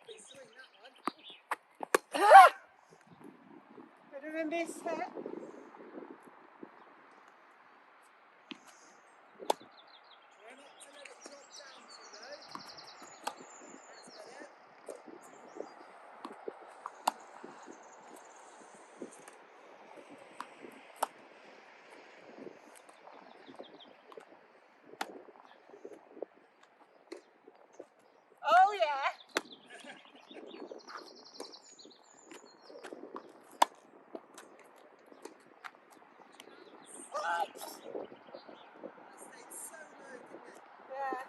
Lovely swing, that one. Bit of a miss there. Try not to let it drop down too low. That's better. Oh yeah. That stayed so low, didn't it? Yeah.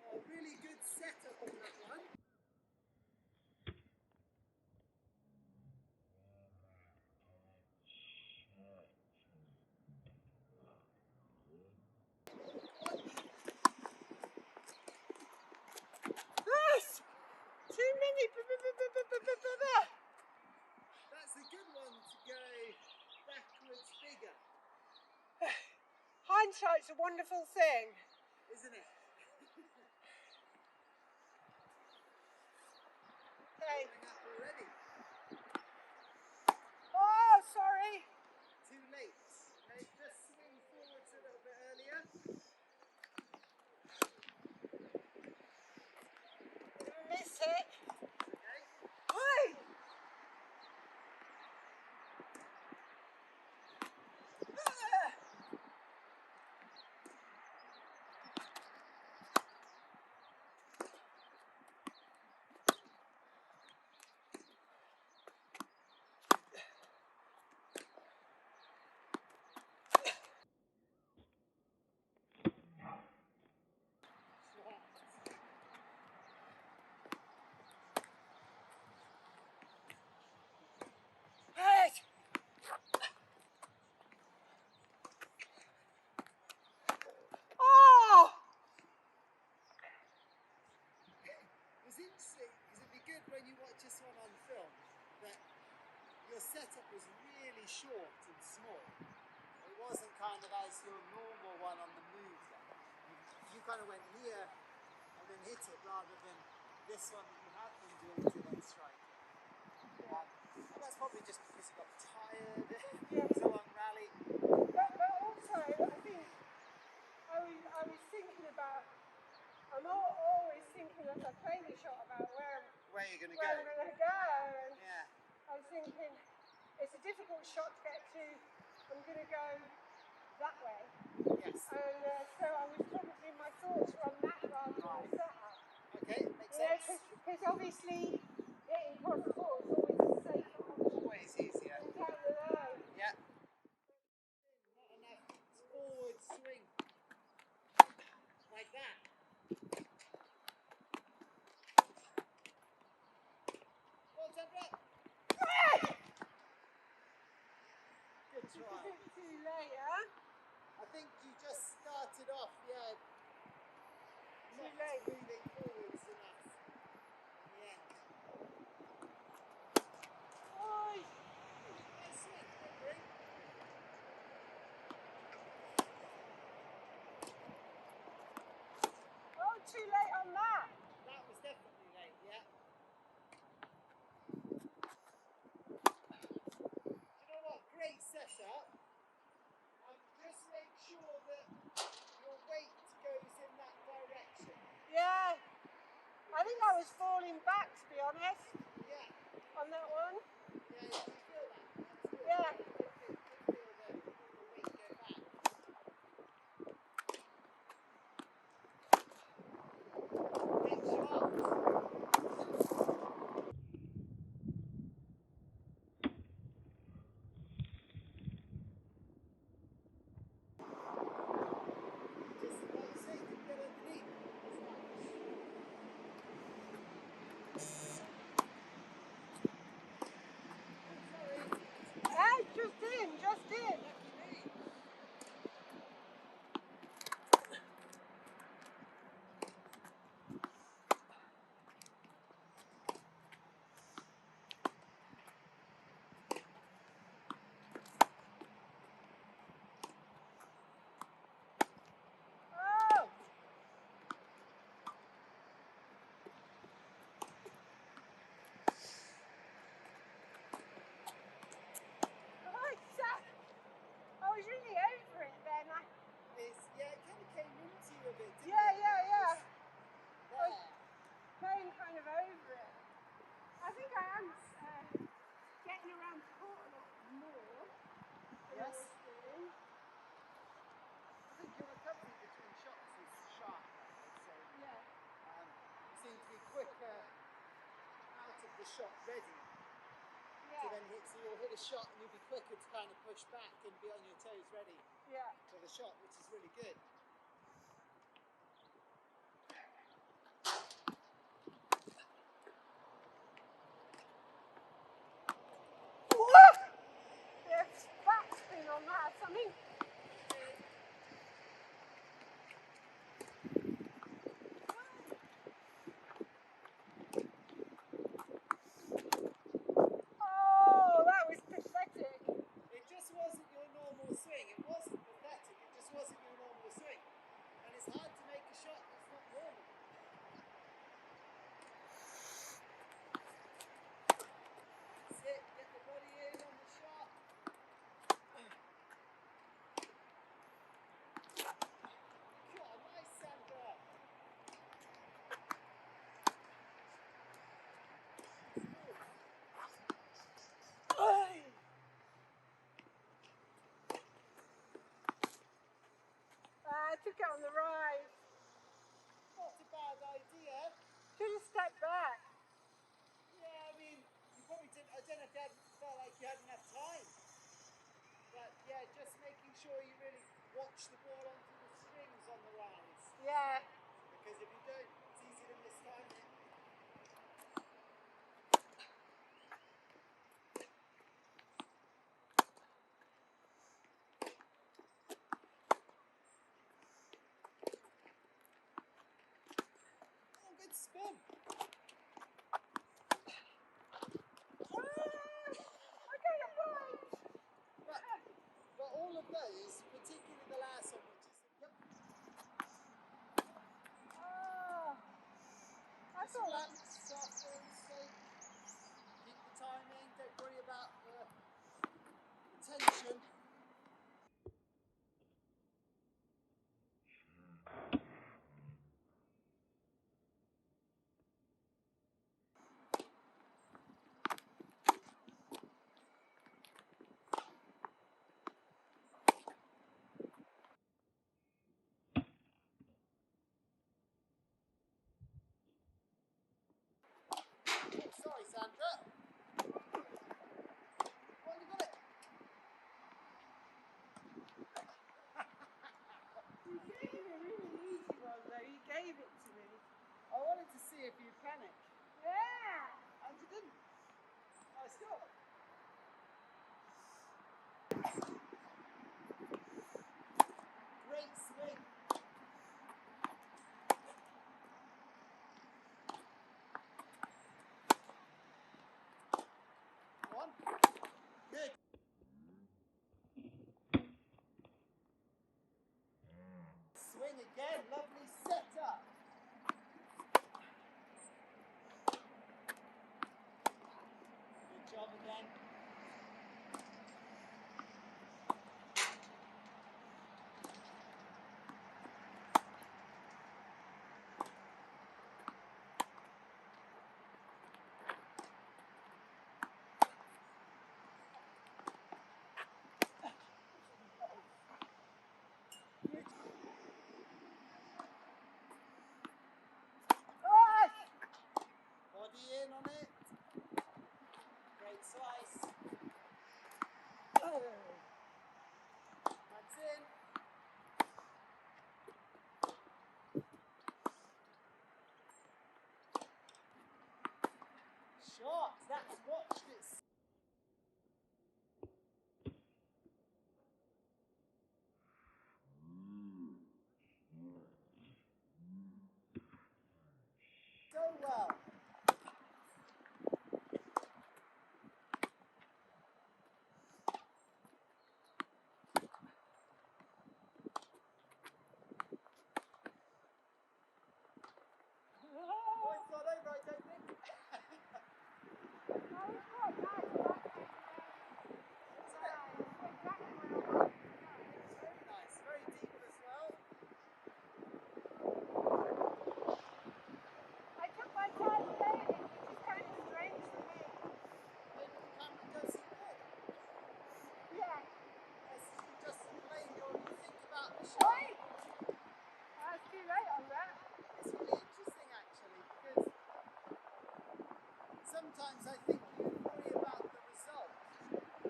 Oh, really good setup on that one. Yes. Too many. That's a good one to go backwards bigger, Hindsight's a wonderful thing. isn't it? Okay. Coming up already. Oh, sorry. Too late. Okay, just swing forwards a little bit earlier. Miss it. Okay. Hey. Hey. Oh. It's interesting because it'd be good when you watch this one on film that your setup was really short and small. It wasn't kind of as your normal one on the move then. You kind of went here and then hit it rather than this one that you have been doing to then strike it. And that's probably just because you got tired. Yeah. It was a long rally. But also, I think I was thinking about. I'm always thinking as I play the shot about where Where you're going to I'm go. going to go. And Yeah. I was thinking it's a difficult shot to get to. I'm going to go that way. Yes. And so I was probably my thoughts were on that rather than the setup. Okay, makes Yeah, sense. because obviously hitting cross court is always a safer option Always easier. than down the line. Yeah. Not enough forward swing. Like that. Well, Sandra. Good It's a try. bit too late, huh? I think you just started off, not late. moving forwards enough in the end. Oi. Nice swing, good bring. Oh, too late on that. That was definitely late, yeah. Do you know what? Great setup. Just make sure that your weight goes in that direction. Yeah. I think I was falling back, to be honest, Yeah. on that one. Yeah, you feel that. That's good. Yeah. Good feel the weight go back. Next shot. shot ready. Yeah. So then so you'll hit a shot and you'll be quicker to kind of push back and be on your toes ready for the shot, which is really good. There's backspin on that, something. Oh, that was pathetic. It just wasn't your normal swing. It wasn't pathetic. It just wasn't your normal swing. And it's hard to make a shot that's not normal. Sit, get the body in on the shot. God, nice, Sandra. I took it on the rise. Not a bad idea. Should have stepped back. Yeah, I mean, you probably didn't. I don't know if you felt like you had enough time. But yeah, just making sure you really watch the ball onto the strings on the rise. Yeah. Because if you don't, it's easy to miss timing. Oh, good spin. I got a point. But all of those, particularly the last one, which is I just thought relax, soft ball mistake. Keep the timing. Don't worry about the tension. Sorry, Sandra. Well, you got it. you gave me a really easy one though. You gave it to me. I wanted to see if you panicked. Yeah. And you didn't. Nice job. Great swing. One. Good. Swing again. Lovely setup. Good job again. I think you worry about the result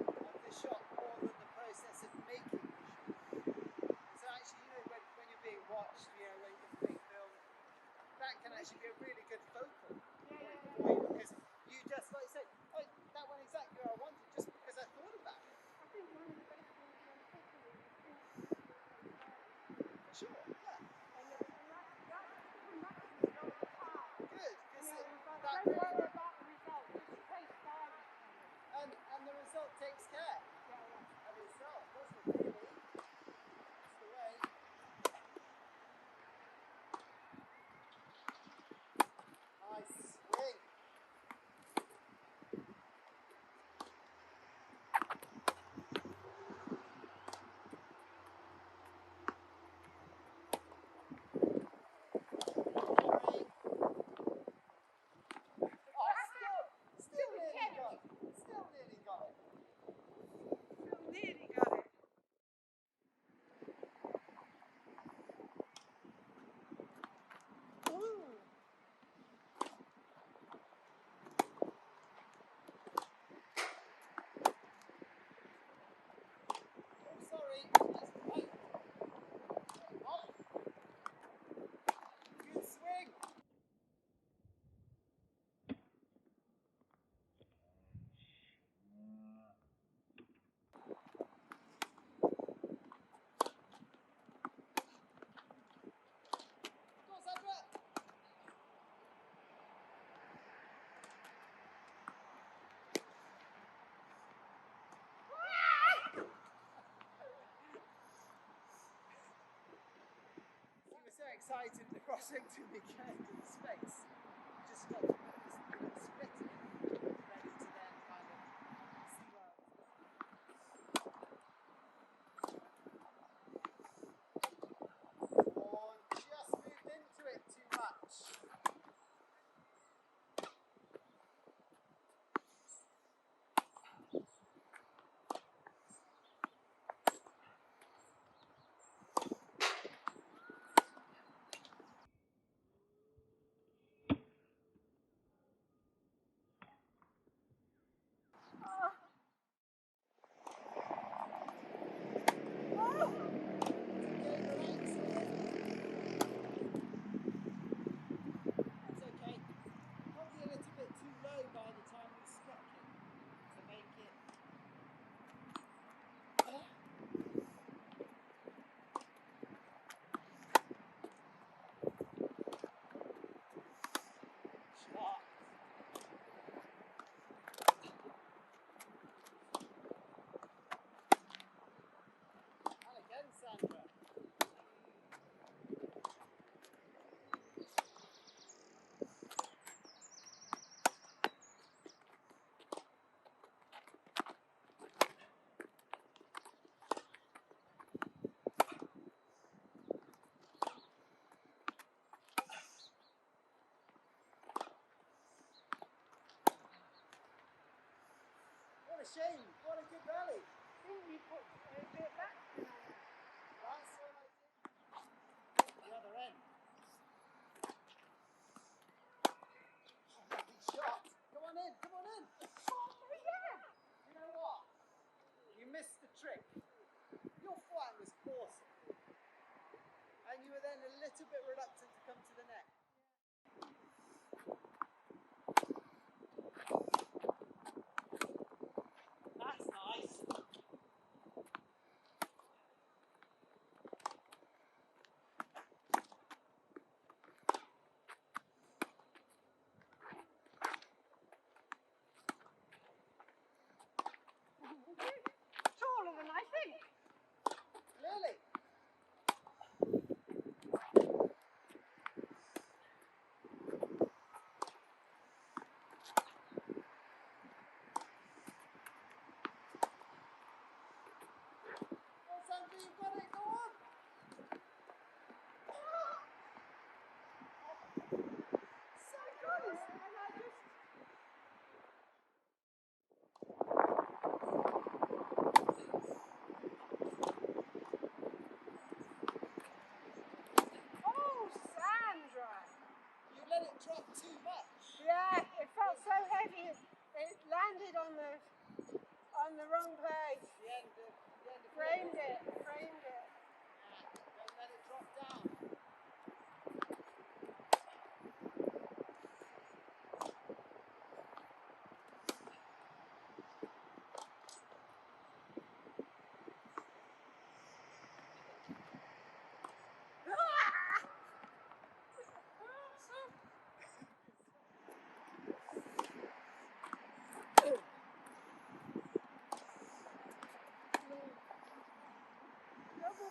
of the shot more than the process of making the shot. So actually, you know, when you're being watched, you know, when you're being filmed, that can actually be a really good focal point for you, because you just, like you said, oh, that went exactly where I wanted, just because I thought about it. I think one of the best things when cooking is For sure, yeah. and that come naturally all the time. Good, You because know, that don't really, worry about the result, just taste fine. and the result takes care Yeah. of itself, doesn't it, really? That's the way. Nice swing. Still nearly got it. Still nearly got it. Nearly got it. Ooh. Oh, sorry. That's right. Oh. Good swing. Go, Sandra. You were so excited the crossing to be carried in space. You just got to put this little split in, ready to then kind of see where it was going. Or just moved into it too much. That's okay. Probably a little bit too low by the time we struck it to make it. Shot. And again, Sandra. What a shame. What a good rally. I think you put a bit back behind. That's what I did. The other end. Good shot. Come on in. Come on in. Oh, yeah. You know what? You missed the trick. Your forehand was awesome. And you were then a little bit reluctant to come to the net. That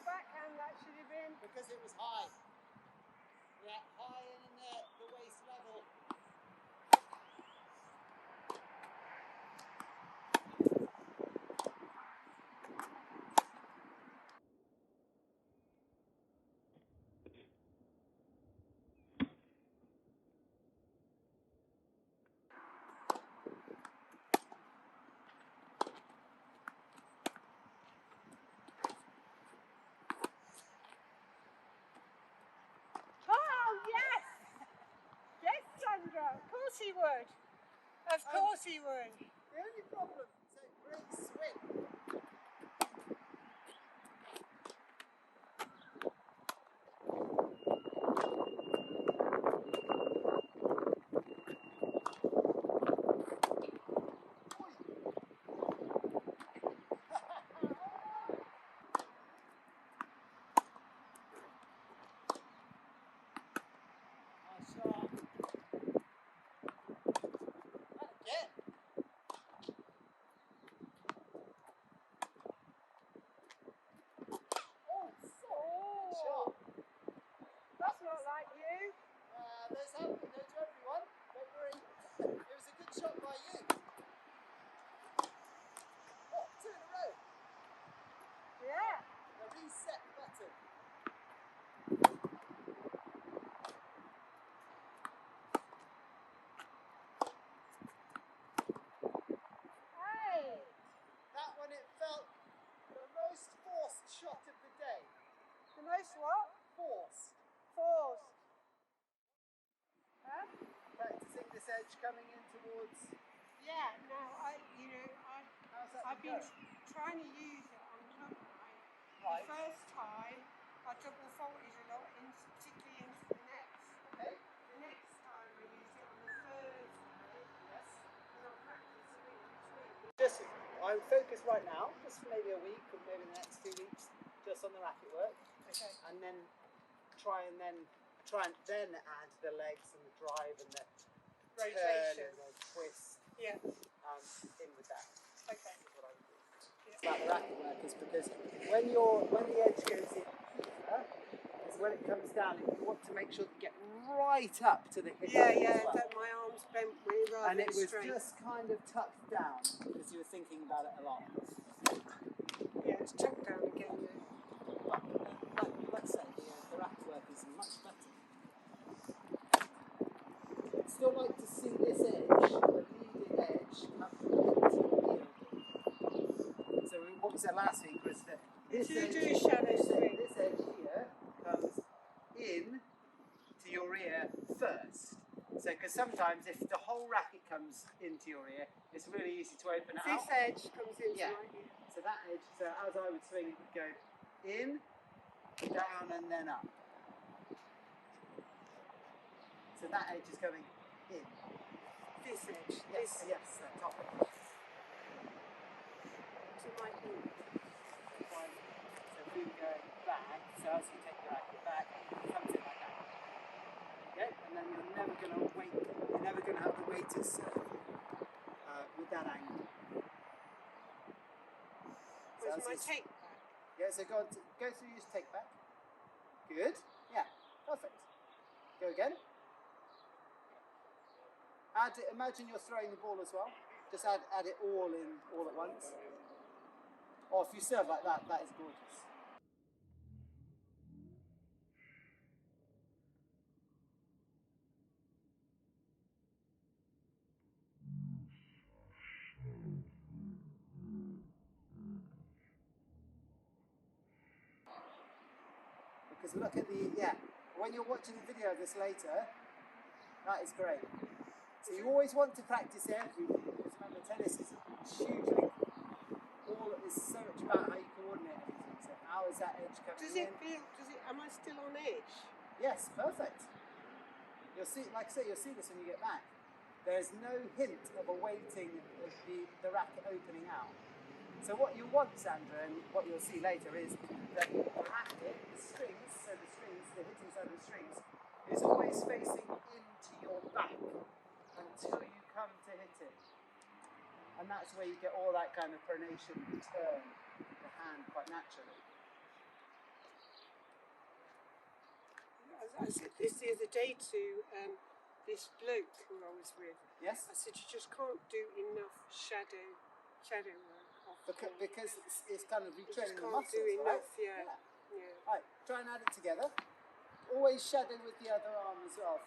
backhand that should have been. Because it was high. Yeah, high and in the waist level. Oh, yes! Yes, Sandra, of course he would. Of course he would. The only problem, so great swing. That's not like you. Those happen, go to everyone. Don't worry. It was a good shot by you. Oh, 2 in a row. Yeah. The reset button. Hey. That one, it felt the most forced shot of the day. The most what? Forced. Forced. Huh? Practicing this edge coming in towards. Yeah, no, How's that I've been been going? trying to use it on club night. Right. The first time, I double faulted a lot, particularly into the nets. Okay. The next time I used it on the Thursday. Yes. And I'll practice a bit in between. Just, I'm focused right now, just for maybe a week or maybe the next 2 weeks, just on the racket work. Okay. And then try and then add the legs and the drive and the Rotation. turn and the twist Yeah. in with that. Okay. Is what I would do. Yeah. About the racket work is because when the edge goes in here, is when it comes down, you want to make sure that you get right up to the hip. Yeah, as well. that my arms bent really rather And it was straight. just kind of tucked down because you were thinking about it a lot. Yeah, it's tucked down again now. But let's say the racket work is much better. I'd still like to see this edge, the leading edge, come into your ear. So what we said last week was that this edge here comes in to your ear first. So, because sometimes if the whole racket comes into your ear, it's really easy to open it out. This edge comes into my ear. So that edge, so as I would swing, it would go in, down, and then up. So that edge is going in. This edge. Yes, This. yes, the top edge. To my ear. So if we go back, so as you take the racket back, it comes in like that. Okay, and then you're never going to have the weight to serve with that angle. Where's my take back? Yeah, so go through your take back. Good. Yeah, perfect. Go again. Imagine you're throwing the ball as well. Just add it all in all at once. Or if you serve like that, that is gorgeous. Because look at when you're watching the video of this later, that is great. So you always want to practice everything, because remember tennis is hugely, it's so much about how you coordinate everything. So how is that edge coming in? Am I still on edge? Yes, perfect. You'll see, like I say, you'll see this when you get back. There's no hint of a weighting of the racket opening out. So what you want, Sandra, and what you'll see later is that the racket, the strings, the hitting side of the strings, is always facing into your back until you come to hit it. And that's where you get all that kind of pronation, turn the hand quite naturally. I said this the other day to this bloke who I was with. Yes? I said, you just can't do enough shadow work. Because it's kind of retraining the can't muscles, do right? enough, yeah. Right, try and add it together. Always shadow with the other arm as well.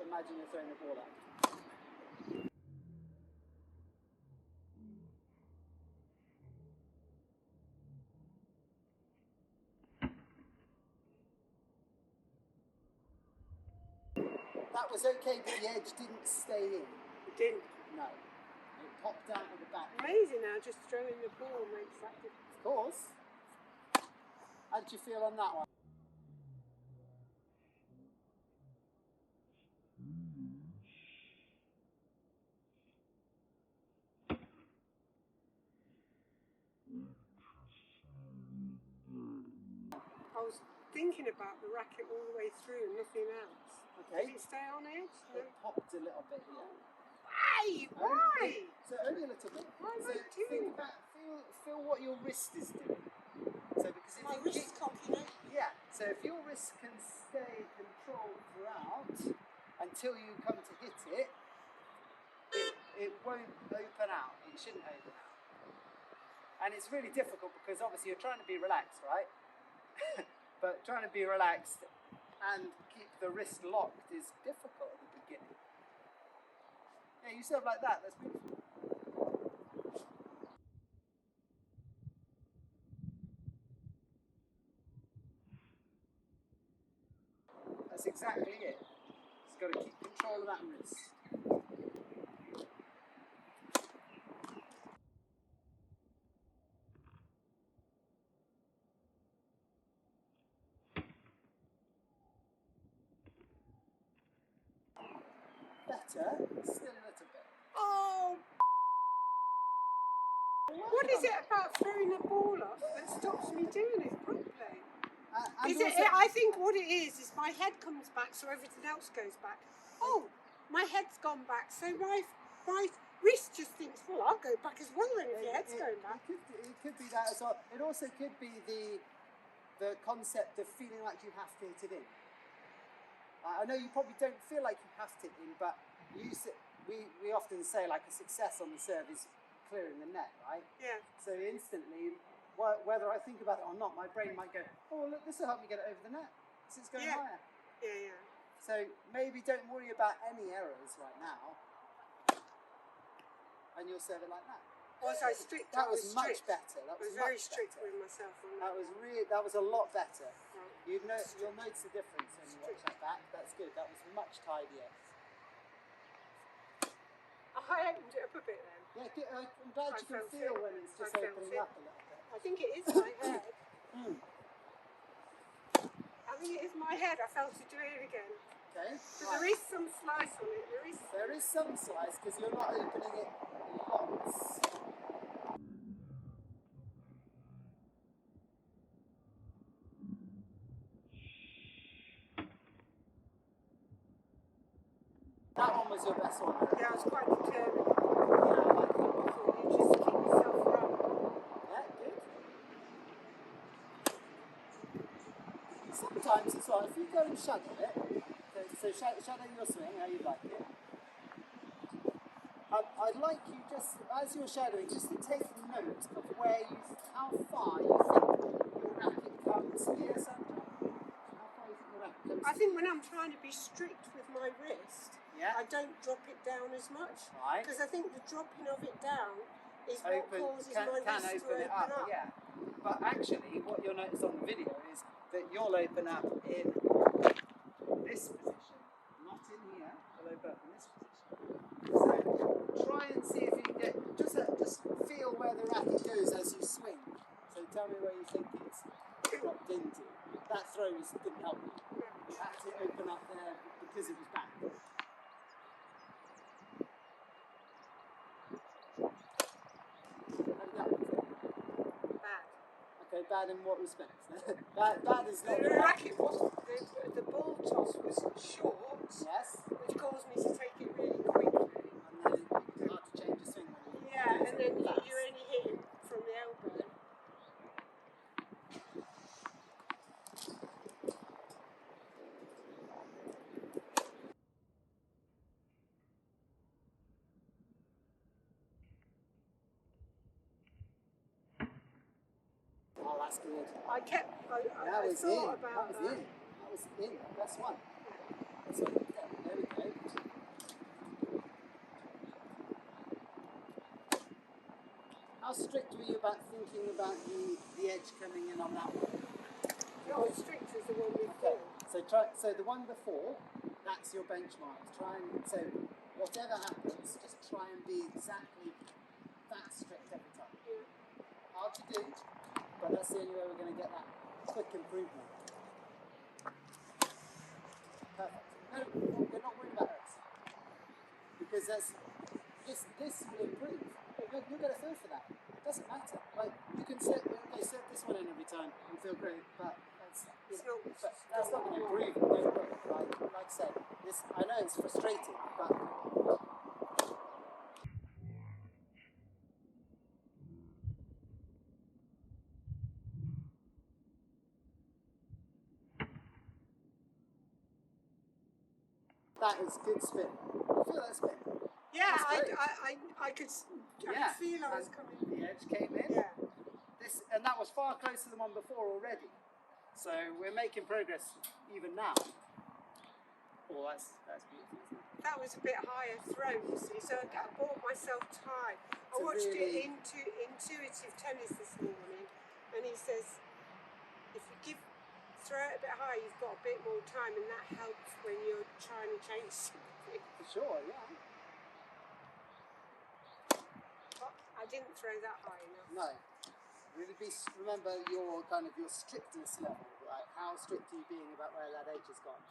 Imagine you're throwing the ball out. That was okay, but the edge didn't stay in. It didn't? No. It popped out at the back. Amazing now, just throwing the ball makes that difference. Of course. How did you feel on that one? I was thinking about the racket all the way through and nothing else. Okay. Did it stay on edge? No? It popped a little bit, yeah. Why? So only a little bit. Why am So I doing think about, feel what your wrist is doing. So because if my you wrist cocking out? yeah. So if your wrist can stay controlled throughout until you come to hit it, it won't open out. It shouldn't open out. And it's really difficult because obviously you're trying to be relaxed, right? But trying to be relaxed and keep the wrist locked is difficult at the beginning. Yeah, you serve like that, that's beautiful. That's exactly it. Just got to keep control of that wrist. Better, still a little bit. Oh! What is it about throwing the ball up that stops me doing it properly? I think what it is my head comes back so everything else goes back. Oh, my head's gone back, so my wrist just thinks, well, I'll go back as well then if your head's going back. It could be that as well. It also could be the concept of feeling like you have to hit it in. I know you probably don't feel like you have to hit in, but we often say like a success on the serve is clearing the net, right? Yeah. So instantly, whether I think about it or not, my brain might go, oh, look, this will help me get it over the net. So it's going higher. Yeah. So maybe don't worry about any errors right now, and you'll serve it like that. Was I strict? That was much better. That was very strict with myself on that. That was a lot better. Right. You'll notice the difference when you watch that back. That's good. That was much tidier. I opened it up a bit then. Yeah, I'm glad you can feel when it's just opening up a little bit. I think it is my head. I think it is my head. I felt it do it again. Okay. So there is some slice on it. There is some slice because you're not opening it lots. That one was your best one. Yeah, I was quite determined. Yeah, I like it. You just keep yourself around. Yeah, good. Sometimes as well, if you go and shadow it, so shadow your swing, how you like it. I'd like you just, as you're shadowing, just to take note of how far you think your racket comes here, Sandra. How far you think your racket comes? I think when I'm trying to be strict with my wrist, yeah. I don't drop it down as much. Right. Because I think the dropping of it down is what causes my wrist to open up. Yeah. But actually, what you'll notice on the video is that you'll open up in this position, not in here. You'll open up in this position. So try and see if you can get just feel where the racket goes as you swing. So tell me where you think it's dropped into. That throw didn't help you. You had to open up there because it was back. Okay, bad in what respect? bad is not the racket was the ball toss was short. Yes. Which caused me to take it really quickly. And then it's hard to change your swing when you and then you only hit it from the elbow. good. I thought about that. That was in. That's one. So, there we go. How strict were you about thinking about the edge coming in on that one? Not as strict as the one before. Okay. So the one before, that's your benchmark. So whatever happens, just try and be exactly that strict every time. Yeah. Hard to do, but that's the only way we're going to get that quick improvement. Perfect. No, we're not worried about this. Because this will improve. You'll get a feel for that. It doesn't matter. Like, you can serve this one in every time and feel great, but that's not going to improve. Like I said, I know it's frustrating, but that is good spin. You feel that spin? Yeah, I could feel I was coming. The edge came in. Yeah. And that was far closer than the one before already. So we're making progress even now. Oh, that's beautiful, isn't it? That was a bit higher throw, you see, so I bought myself time. I watched it Intuitive Tennis this morning, and he says, if you throw it a bit higher, you've got a bit more time, and that helps when you're trying to change something. For sure, yeah. But I didn't throw that high enough. No. Really remember your strictness level, right? How strict are you being about where that edge has gone?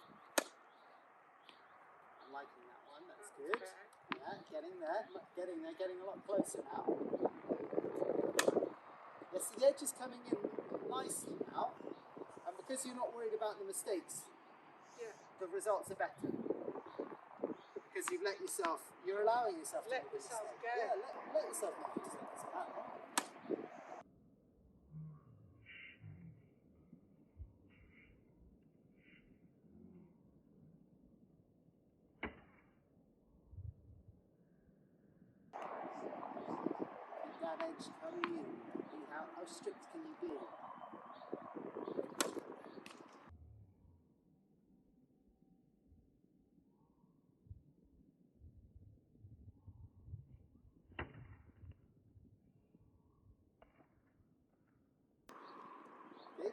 I'm liking that one, that's good. Okay. Yeah, getting there, getting a lot closer now. Yes, the edge is coming in nicely now, and because you're not worried about the mistakes, the results are better. Because you're allowing yourself to let yourself go. Yeah, let yourself make mistakes. That edge coming in. How strict can you be?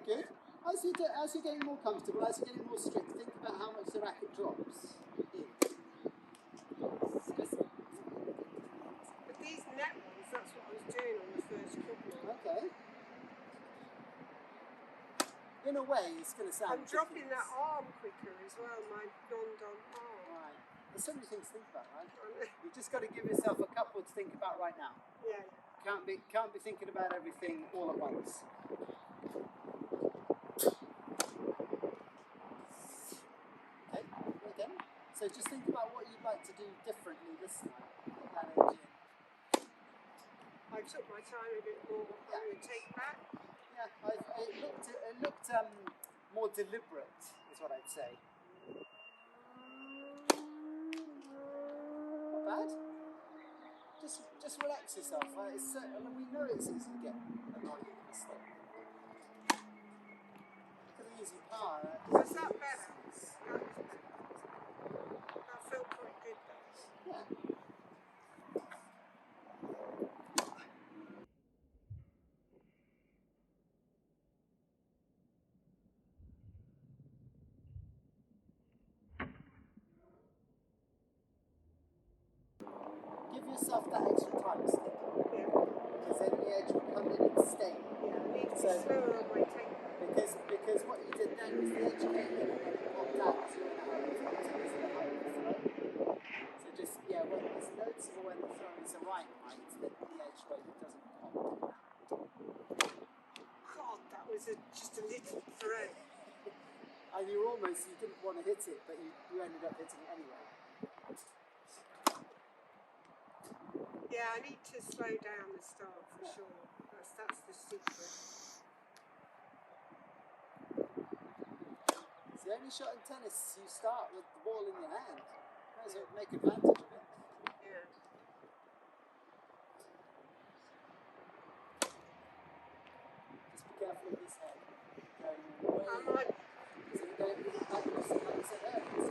Okay, good. As you're getting more comfortable, as you're getting more strict, think about how much the racket drops in. But these net ones, that's what I was doing on the first couple. Okay. In a way, it's going to sound I'm dropping that arm quicker as well, my non-dom arm. Right. There's so many things to think about, right? You've just got to give yourself a couple to think about right now. Yeah. Can't be thinking about everything all at once. Okay, again. So just think about what you'd like to do differently this time. Get that edge in. I took my time a bit more. I'm going to take back. Yeah, it looked more deliberate, is what I'd say. Not bad. Just relax yourself. We know it's easy to get annoyed with this thing. Look at the easy power. Was that better? That felt quite good though. Yeah. Give yourself that extra time stick. Yeah. Because then the edge will come in and stay. Yeah, I need to be slower on my take. Because what you did then was the edge came in and then it popped out. So you're in a high throw. So just, when it's noticeable when the throw is the right height, that the edge weight doesn't pop out. God, that was just a little throw. And you didn't want to hit it, but you ended up hitting it anyway. Yeah, I need to slow down the start for sure. That's the secret. It's the only shot in tennis you start with the ball in your hand. Might as well make advantage of it. Yeah. Just be careful of this I might. So you don't, like I said earlier, it's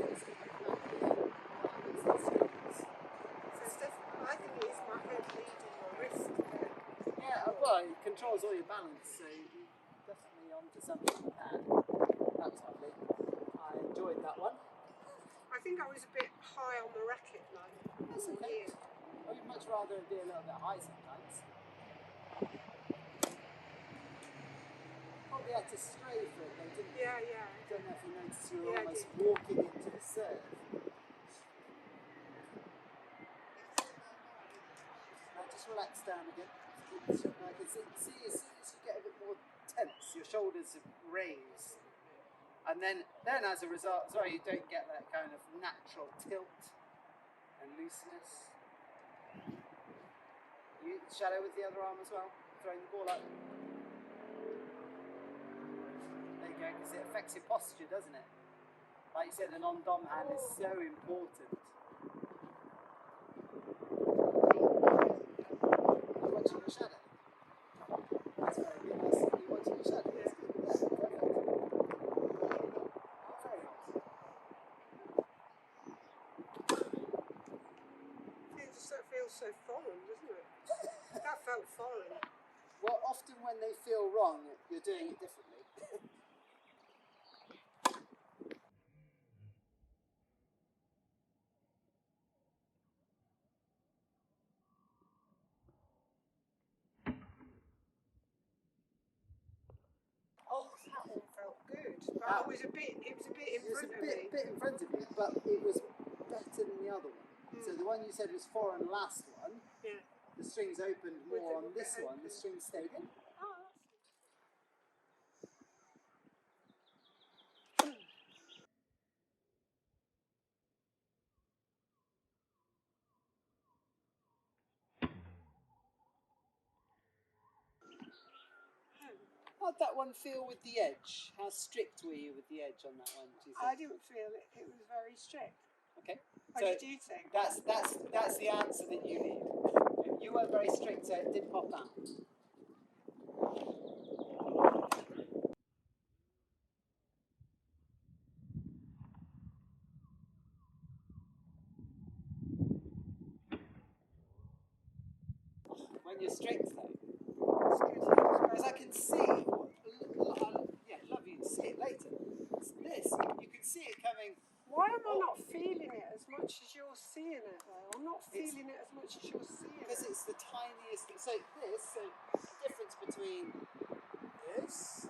strings. I think it is my head leading my wrist. Yeah, well, it controls all your balance, so you're definitely onto something with that. That was lovely. I enjoyed that one. I think I was a bit high on the racket, like. That's okay. I would much rather be a little bit high sometimes. Probably had to stray for it though, didn't you? Yeah, yeah. I don't know if you noticed you were Yeah, almost walking into the serve. Now just relax down again. I can see as soon as you get a bit more tense, your shoulders raise. And then as a result, sorry, you don't get that kind of natural tilt and looseness. You shadow with the other arm as well, throwing the ball up. There you go, because it affects your posture, doesn't it? Like you said, the non-dom hand is so important. You're watching your shadow. That's very good. You're watching your shadow. That's good. Yeah, perfect. Very nice. It just feels so foreign, doesn't it? That felt foreign. Well, often when they feel wrong, you're doing it differently. Oh, that one felt good. But it was a bit in front of me. Bit in front of you, but it was better than the other one. So the one you said was foreign last one, Yeah. the strings opened more on this one, the strings stayed in. Oh, How'd that one feel with the edge? How strict were you with the edge on that one, do you think? I didn't feel it. It was very strict. Okay. What So did you think? that's the answer that you need. You weren't very strict, so it didn't pop out. When you're strict though. As I can see, love you to see it later. It's this, you can see it coming. Why am I not feeling it as much as you're seeing it though? I'm not feeling it as much as you're seeing it. Because it's the tiniest, so the difference between this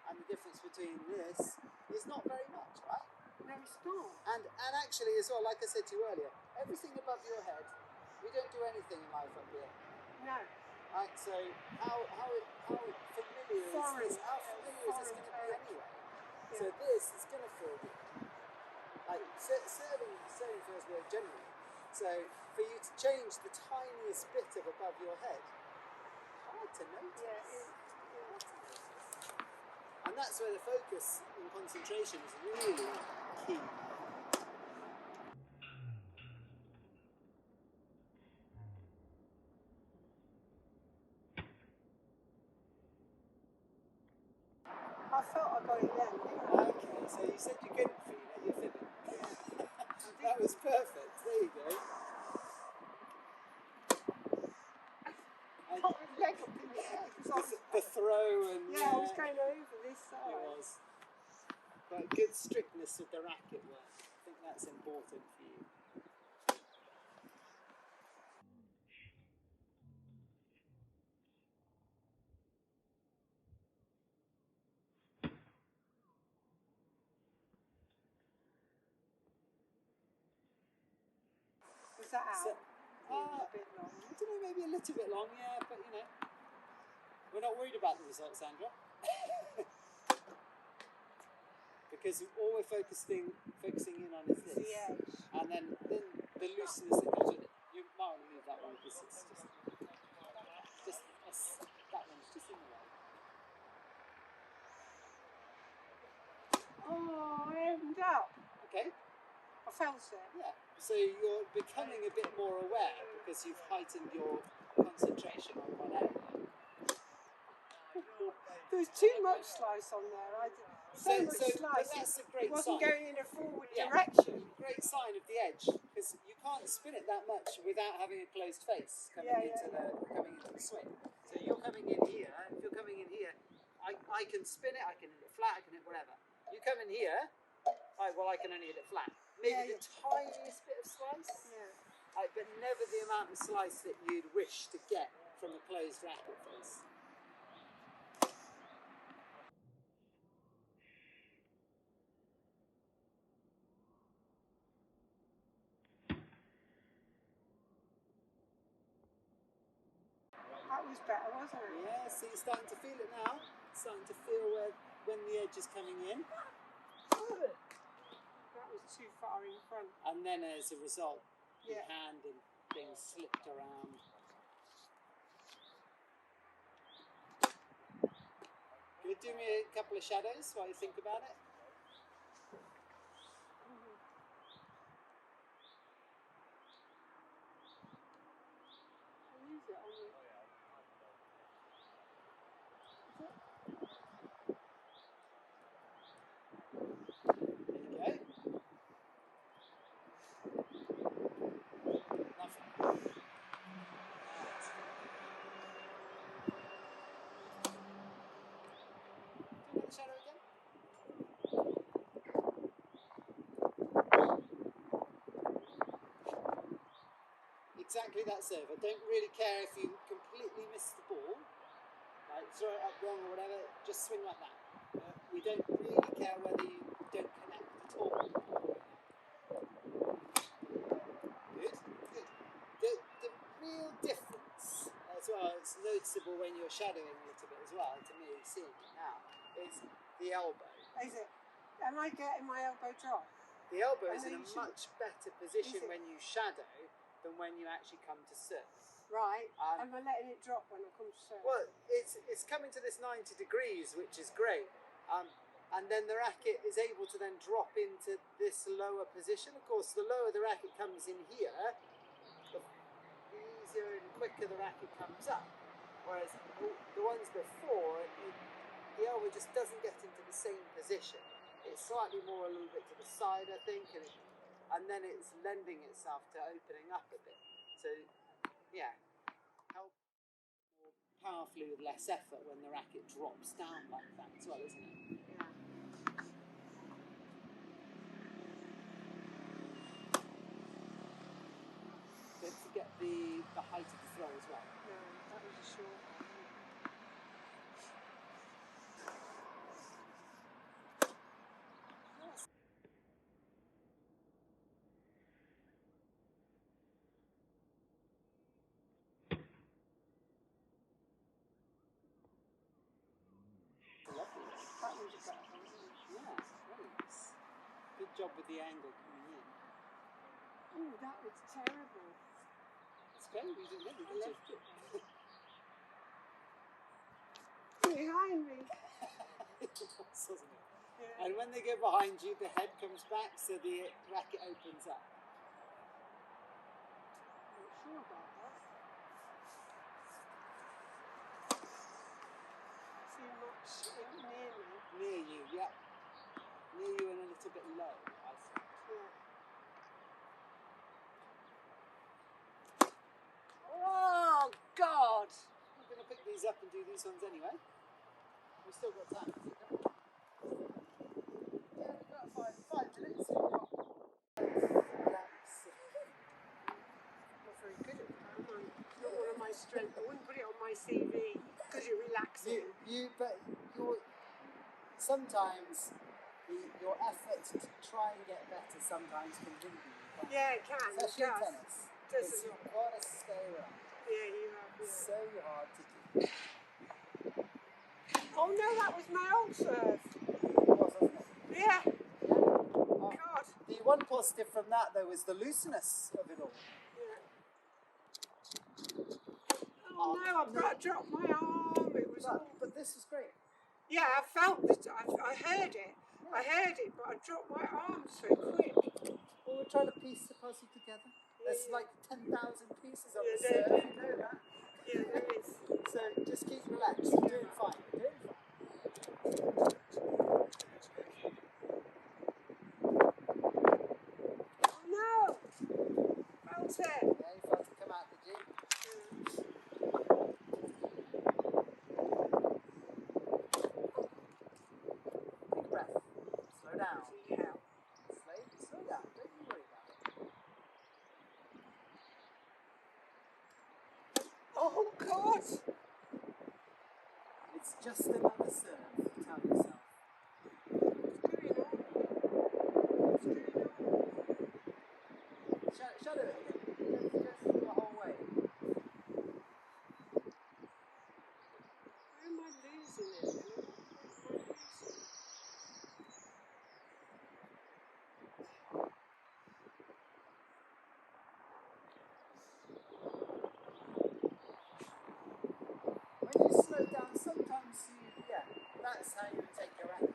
and the difference between this is not very much, right? No, it's not. And actually as well, like I said to you earlier, everything above your head, we don't do anything in life up here. No. Right, so how familiar is this? How familiar is this going to be anyway? Yeah. So this is going to feel good. Like serving feels very generally. So for you to change the tiniest bit of above your head, hard to notice. And that's where the focus and concentration is really key. I felt I got it then. Okay, so you said you couldn't feel it, you're fibbing. That was perfect, there you go. Got my leg up in the air. The throw and... Yeah, I was going over this side. It was. But good strictness with the racket work. I think that's important for you. Was that out? A bit long. I don't know, maybe a little bit long, yeah, but you know. We're not worried about the result, Sandra. Because all we're focusing in on is this. The edge. And then the looseness that comes with it. You might want to move that one because it's just that one's just in the way. Oh, I opened up. Okay. I felt it. Yeah. So you're becoming a bit more aware because you've heightened your concentration on one area. There was too much slice on there. So much slice. That's a great it wasn't sign. going in a forward direction. Great sign of the edge, because you can't spin it that much without having a closed face coming into the swing. So you're coming in here. If you're coming in here, I can spin it. I can hit it flat. I can hit whatever. You come in here. I can only hit it flat. Maybe the tiniest bit of slice. But never the amount of slice that you'd wish to get from a closed racket face. That was better, wasn't it? Yeah, so you're starting to feel it now. Starting to feel when the edge is coming in. That was too far in front. And then as a result, your hand and things slipped around. Can you do me a couple of shadows while you think about it? I'll use it on you. There you go. Lovely. Do the shadow again. Exactly that serve. I don't really care if you completely miss the ball, like throw it up wrong or whatever, just swing like that. We don't really care whether you don't connect at all. Good, good. The real difference as well, it's noticeable when you're shadowing a little bit as well, to me, seeing it now, is the elbow. Is it? Am I getting my elbow drop? The elbow is in a much better position when you shadow than when you actually come to serve. Right. Am I letting it drop when I come to serve? Well, it's coming to this 90 degrees, which is great. And then the racket is able to then drop into this lower position. Of course, the lower the racket comes in here, the easier and quicker the racket comes up. Whereas the ones before, the elbow just doesn't get into the same position. It's slightly more a little bit to the side, I think, and then it's lending itself to opening up a bit. So, yeah, help more powerfully with less effort when the racket drops down like that as well, isn't it? Yeah. Don't forget the height of the throw as well. No, that was a short one. Lovely. That was a better one, wasn't it? Yeah, very nice. Good job with the angle coming in. Oh, that was terrible. It's great, you didn't let me, I did left you? it there. Behind me. It was, wasn't it? Yeah. And when they go behind you, the head comes back, so the racket opens up. I'm not sure about that. Too much near me. Near you, yeah. Near you and a little bit low, I think. Yeah. Oh, God! We're going to pick these up and do these ones anyway. We've still got time. Yeah, we've got 5 minutes. We've got laps. Not very good at that, am I? It's not one of my strengths. I wouldn't put it on my CV because you're relaxing. But sometimes your effort to try and get better sometimes can hinder you. Yeah, it can. Especially it does. tennis. Does Because it? you've got to stay around. Yeah, you have. It's Yeah. so hard to do. Oh no, that was my old serve. Wasn't it? Yeah. Oh, God. the one positive from that though is the looseness of it all. Yeah. Oh no, I dropped my arm. It was all... But this was great. Yeah, I felt it. I heard it. I heard it, but I dropped my arm so quick. Well, we're trying to piece the puzzle together. There's like 10,000 pieces of the there serve, is. you know that? Yeah, there is. So just keep relaxed. You're doing fine. You're doing fine. Just another serve, tell yourself. Shadow it again. Just the whole way. Where am I losing it? When you slow down, sometimes that's how you take your racket.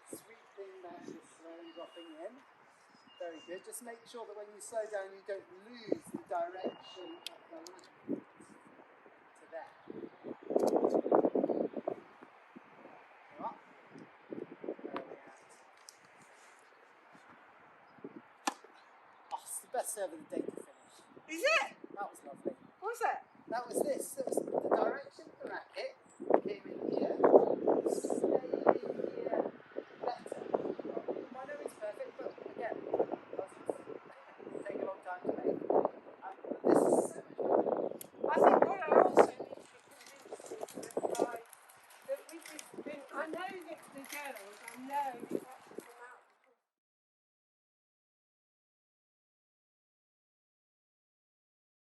Sweeping that just slow and dropping in. Very good. Just make sure that when you slow down, you don't lose the direction of the racket to there. Come up. Where are we at? Oh, it's the best serve of the day to finish. Is it? That was lovely. What's that? That was this. That was the direction of the racket came in here. Stay here better. I know it's perfect, but again, puzzles take a long time to make. This is so much better. I think what I also need to convince is that I know that the girls, I know that